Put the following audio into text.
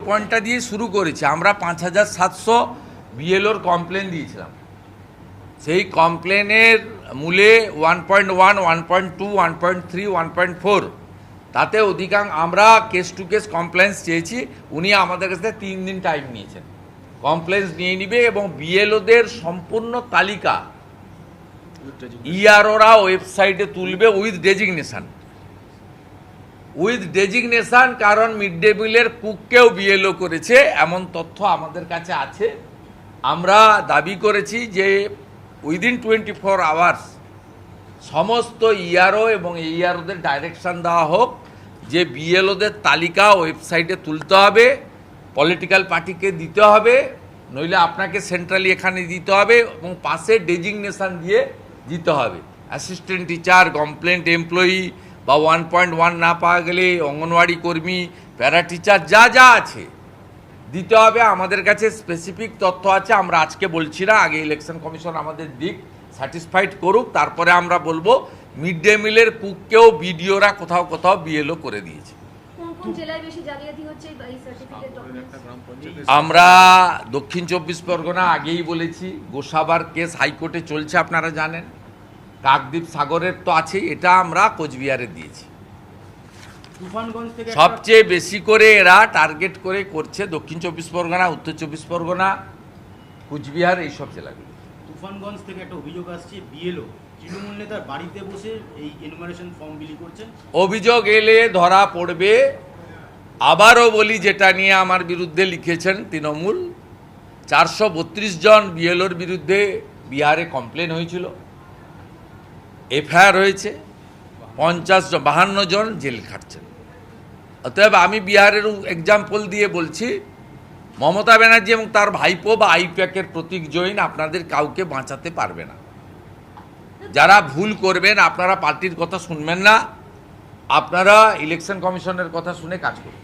পয়েন্টটা দিয়ে শুরু করেছি। আমরা 5700 বিএলওর কমপ্লেন দিয়েছিলাম। সেই কমপ্লেনের মূলে 1.1, 1.2, 1.3, 1.4 তাতে অধিকাংশ আমরা কেস টু কেস কমপ্লেন্স চেয়েছি। উনি আমাদের কাছ থেকে 3 দিন টাইম নিয়েছেন, কমপ্লেন্স নিয়ে নিবে এবং বিএলওদের সম্পূর্ণ তালিকা ইআরওরা ওয়েবসাইটে তুলবে উইথ ডেজিগনেশন। কারণ মিড ডে মিলের কুককেও বিএলও করেছে এমন তথ্য আমাদের কাছে আছে। আমরা দাবি করেছি যে উইদিন 24 আওয়ার্স সমস্ত ইআরও এবং এইআরওদের ডাইরেকশন দেওয়া হোক যে বিএলওদের তালিকা ওয়েবসাইটে তুলতে হবে, পলিটিক্যাল পার্টিকে দিতে হবে, নইলে আপনাকে সেন্ট্রালি এখানে দিতে হবে এবং পাশে ডেজিগনেশন দিয়ে দিতে হবে। অ্যাসিস্ট্যান্ট টিচার, কমপ্লেন্ট এমপ্লয়ি বা 1.1 না পাওয়া গেলে অঙ্গনওয়াড়ি কর্মী, প্যারা টিচার যা যা আছে দিতে হবে। আমাদের কাছে স্পেসিফিক তথ্য আছে, আমরা আজকে বলছি না, আগে ইলেকশন কমিশন আমাদের দিক, স্যাটিসফাইড করুক, তারপরে আমরা বলবো। মিড ডে মিলের কুককেও বিডিওরা কোথাও কোথাও বিএলও করে দিয়েছে। আমরা দক্ষিণ 24 পরগনা আগেই বলেছি, গোসাবার কেস হাইকোর্টে চলছে আপনারা জানেন, কাকদ্বীপ সাগরের তো আছেই, এটা আমরা কোচবিহারে দিয়েছি। সবচেয়ে বেশি করে এরা টার্গেট করে করছে দক্ষিণ 24 পরগনা, উত্তর 24 পরগনা, কুচবিহার, এইসব জেলাগুলো। তুফানগঞ্জ থেকে একটা অভিযোগ আসছে, বিএলও তৃণমূল নেতার বাড়িতে বসে এই এনুমারেশন ফর্ম বিলি করছেন। অভিযোগ এলে ধরা পড়বে। আবারও বলি, যেটা নিয়ে আমার বিরুদ্ধে লিখেছেন তৃণমূল, 432 জন বিএলওর বিরুদ্ধে বিহারে কমপ্লেন হয়েছিল, এফআইআর হয়েছে, 52 জন জেল খাটছেন। অতএব আমি বিহারের এক্সাম্পল দিয়ে বলছি, মমতা ব্যানার্জি এবং তার ভাইপো বা আইপ্যাকের প্রতীক জৈন আপনাদের কাউকে বাঁচাতে পারবে না। যারা ভুল করবেন, আপনারা পার্টির কথা শুনবেন না, আপনারা ইলেকশন কমিশনের কথা শুনে কাজ করুন।